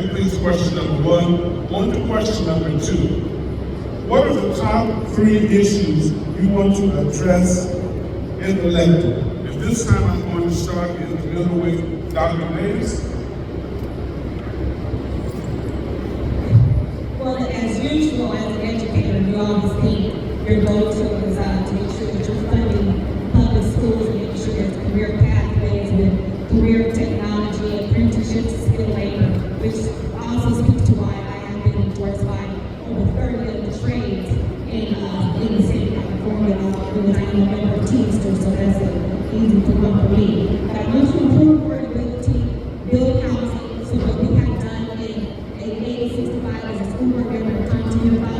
completes question number 1. On to question number 2. What are the top 3 issues you want to address in the letter? And this time I'm going to start in the middle with Dr. Davis. Well, as usual, as an educator, you always think your go-to is to make sure that you're funding public schools and making sure there's career pathways with career technology, apprenticeships, skilled labor, which also speaks to why I have been endorsed by over 30 of the trades in the state of California, because I am a member of Teamsters, so that's an easy one for me. But I want to improve affordability, build housing, so what we have done in AD-65 as a school board member in Continental 5,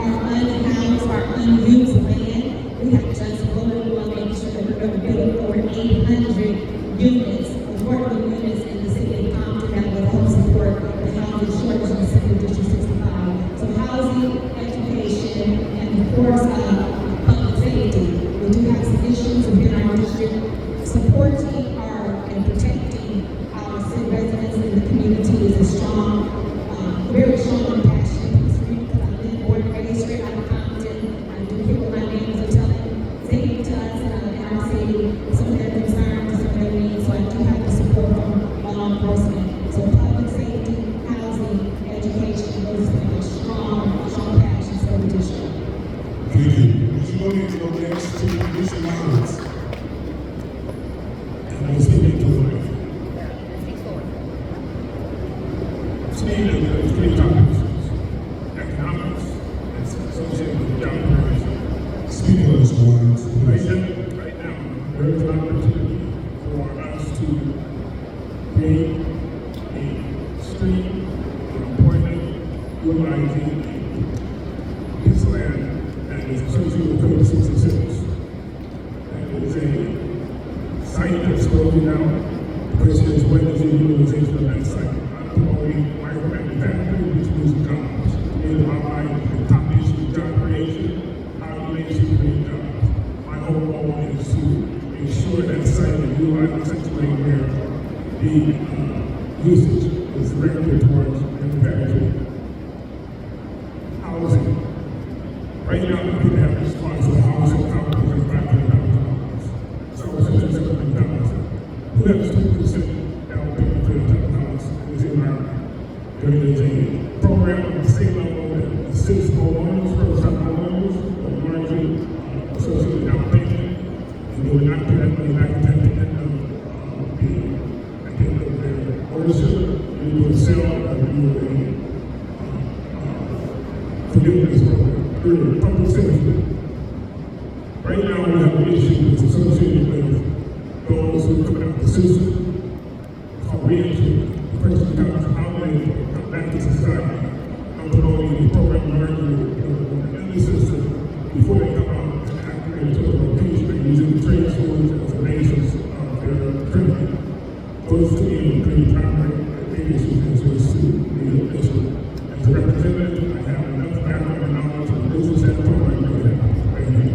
our unhoused, our unused land, we have just voted on making sure that we're going to build over 800 units, affordable units in the city of Compton that will help support the housing shortage in the city of District 65. So housing, education, and of course, public safety. We do have some issues within our district. Supporting and protecting our city residents in the community is a strong, very strong and passionate piece for me, because I've been born and raised straight out of Compton. I do hear what my neighbors are saying to us in our city, some of their concerns, some of their needs. So I do have the support from law enforcement. So public safety, housing, education, those are strong passions for the district. Thank you. Would you go ahead and go next to Mr. Lyons? And I'm speaking to the mic. Speaking of the 3 topics, economics, it's associated with job creation. Speaking of Mr. Lyons, right now, there is an opportunity for us to create a stream of employment utilizing this land that is associated with Code 66. That is a site that's closing out. The question is, when is the utilization of that site? Promoting micro-manufacturing, which means jobs. In my mind, the top issue is job creation. How do you make sure you create jobs? My whole goal is to ensure that site is utilized in such a way where the usage is directed towards manufacturing. Housing. Right now, we can have response to the housing output of $500,000. So it's $7,000. Who has 2% down payment for the house in this environment? There is a program at the state level that assists homeowners, first-time homeowners, with margin associated down payment, and they will not pay that money back at the end of their ownership. We do a sale, and we do a forgiveness program, public safety. Right now, we have an issue that's associated with those who come out of the system, called reentry. The question becomes how they come back to society. I'm promoting the program learning in the system before they come out and activate to a location and using the trade schools as a basis of their training. Those to me are pretty primary issues as well as the issue. As a representative, I have enough background and knowledge of the business and program to have right here.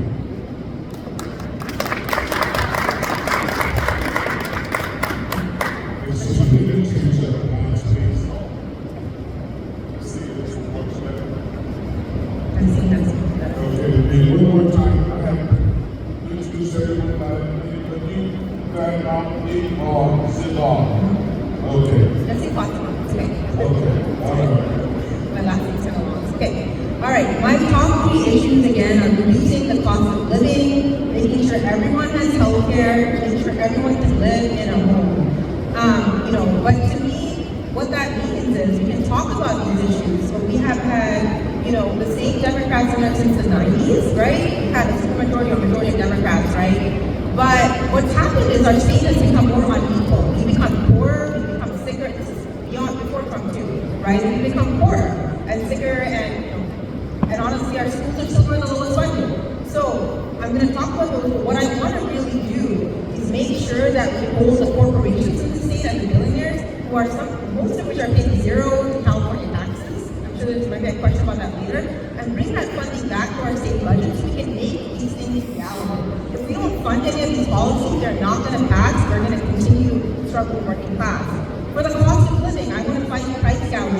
Most of which are paying zero California taxes. I'm sure there's maybe a question about that later. And bring that funding back to our state budget so we can make these things reality. If we don't fund any of these policies, they're not going to pass. We're going to continue to struggle with working class. For the cost of living, I want to fight price gouging.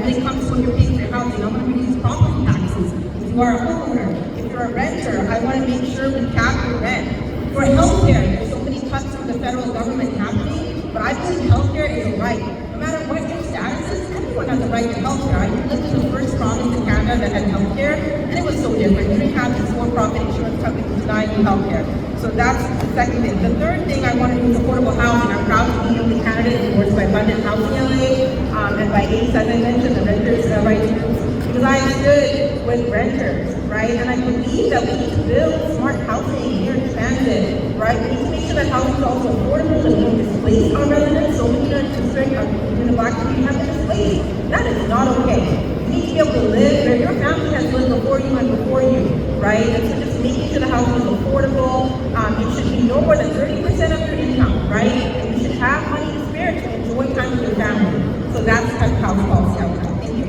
when it comes to when you're paying for your housing, I want to reduce property taxes. If you are a homeowner, if you're a renter, I want to make sure we cap your rent. For healthcare, there's so many cuts from the federal government happening, but I believe healthcare is a right. No matter what your status is, everyone has a right to healthcare. I lived in the first province in Canada that had healthcare, and it was so different. You didn't have these for-profit insurance companies denying you healthcare. So that's the second thing. The third thing I want to do is affordable housing. I'm proud to be the only candidate endorsed by Abundant Housing LA and by ACE, as I mentioned, the renters' rights groups, because I stood with renters, right? And I believe that we need to build smart housing here in Transit, right? We need to make sure that housing is also affordable, that we don't displace our residents. So many in the district in the Black community have been displaced. That is not okay. You need to be able to live where your family has lived before you and before you, right? And so just making sure the housing is affordable. It should be no more than 30% of your income, right? And you should have money to spare to enjoy time with your family. So that's the type of housing policy I would have. Thank you.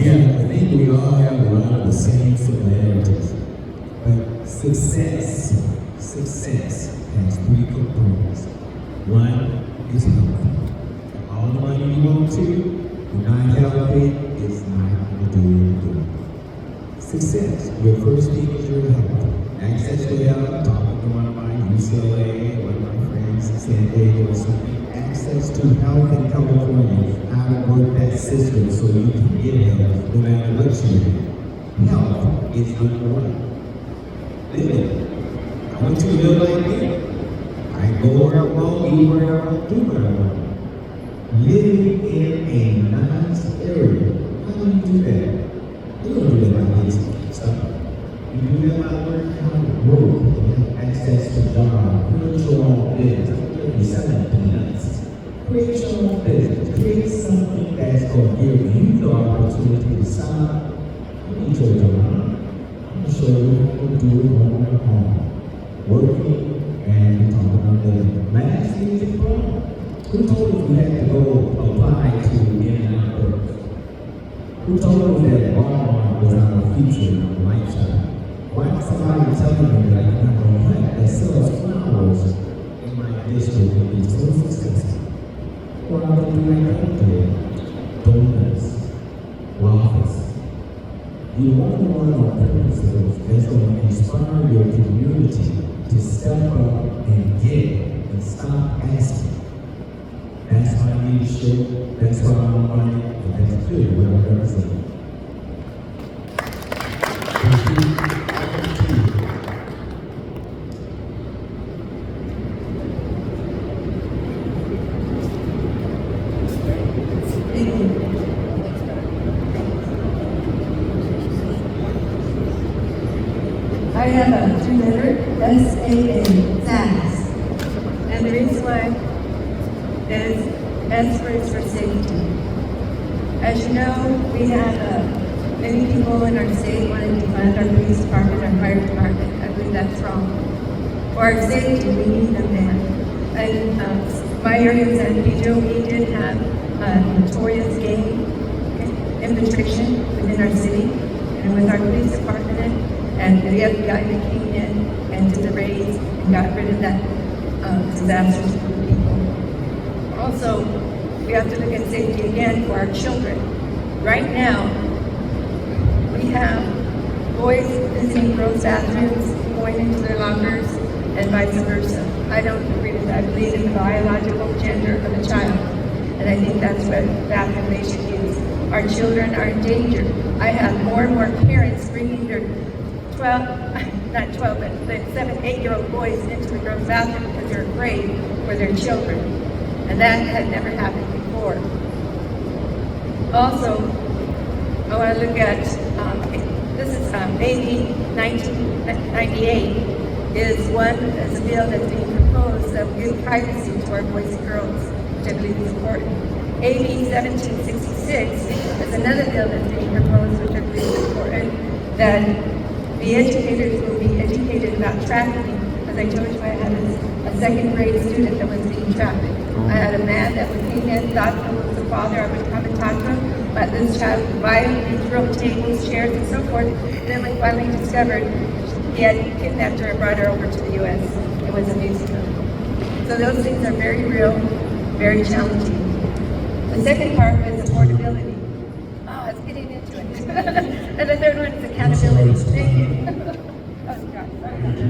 Yeah, I think we all have a lot of the same similarities. But success has three components. One is health. All the money you want to, you're not healthy, it's not going to do you good. Success, your first thing is your health. Access to health, talking to one of my UCLA, one of my friends in San Diego or something. Access to health in California, how to work that system so you can get help no matter what you have. Health is number one. Living. I want you to live like me. I go where I want, eat where I want, do what I want. Living in a nice area. How do you do that? You don't do that by this stuff. You do that by learning how to work, have access to job, build your own business. You're selling peanuts. Create your own business. Create something that's going to give you the opportunity to stop. You need your job. I'm sure you can do it on your home. Working and talking about living. Last thing is fun. Who told us we had to go apply to In-N-Out Burgers? Who told us that Walmart was our future and our lifestyle? Why is somebody telling me that I can have a plant that sells flowers in my district and be so successful? What are they doing right there? Donuts, waffles. You want to run on purpose that's going to inspire your community to step up and get and stop asking. That's my leadership, that's why I'm running, and that's good what I represent. Thank you. I have a two-letter SAA, SAS. And the reason why is S for safety. As you know, we have many people in our state wanting to fund our police department, our fire department. I believe that's wrong. For our safety, we need them there. And my area in San Pedro, we did have notorious gang infiltration within our city. And with our police department and the FBI that came in and did the raids and got rid of that disastrous group of people. Also, we have to look at safety again for our children. Right now, we have boys visiting girls' bathrooms, going into their lockers, and vice versa. I don't agree with that. I believe in the biological gender of the child. And I think that's what vaccination is. Our children are in danger. I have more and more parents bringing their 7, 8-year-old boys into the girls' bathroom because they're afraid for their children. And that had never happened before. Also, I want to look at, this is AD 1998 is a bill that's being proposed that will give privacy to our boys and girls, which I believe is important. AD 1766 is another bill that's being proposed, which I believe is important, that the educators will be educated about trafficking. As I told you, I had a second grade student that was being trafficked. I had a man that came in, thought he was the father, I would come and talk to him, but this child violently threw tables, chairs, and so forth. Then we finally discovered he had kidnapped her and brought her over to the U.S. and was abusing her. So those things are very real, very challenging. The second part was affordability. Oh, it's getting into it. And the third one is accountability. Thank you. Oh, God, sorry about that.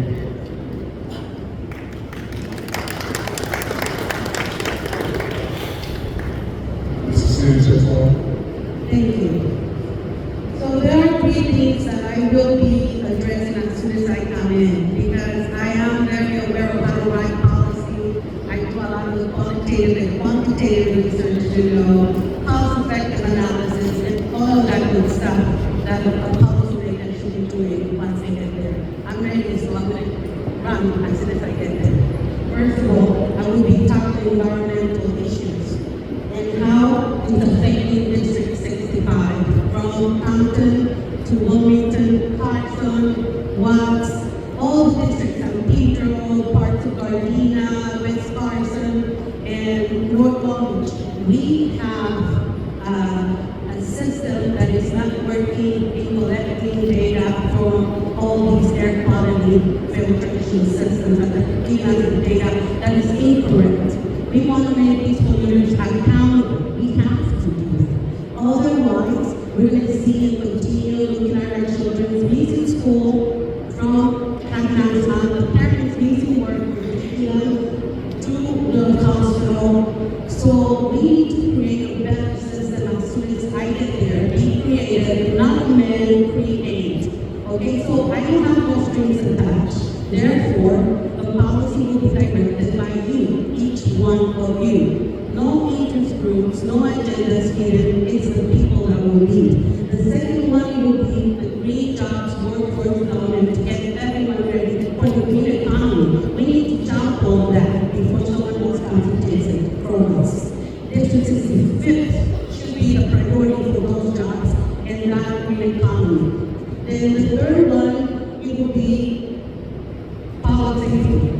Thank you. So there are three things that I will be addressing as soon as I come in, because I am very aware of how to write policy. I do a lot of the qualitative and quantitative research to know cost-effective analysis and all of that good stuff that a policymaker should be doing once they get there. I'm ready, so I'm going to run as soon as I get there. First of all, I will be tackling environmental issues and how it's affecting District 65, from Compton to Wilmington, Carson, Watts, all the districts, San Pedro, parts of Gardena, West Carson, and North Long Beach. We have a system that is not working in collecting data from all these air quality filtration systems and giving us the data that is incorrect. We want to make these polluters accountable. We have to do that. Otherwise, we're going to see and continue looking at our children missing school from Afghanistan, the parents missing work, we're taking them to the hospital. So we need to create a better system as soon as I get there. Be creative, not men, create. Okay, so I don't have no strings attached. Therefore, the policy will be directed by you, each one of you. No interest groups, no agendas hidden, it's the people that will lead. The second one will be the green jobs, workforce development to get everyone ready for the green economy. We need to jump on that before someone else comes and takes it from us. District 65th should be a priority for those jobs and not green economy. Then the third one, it will be public safety.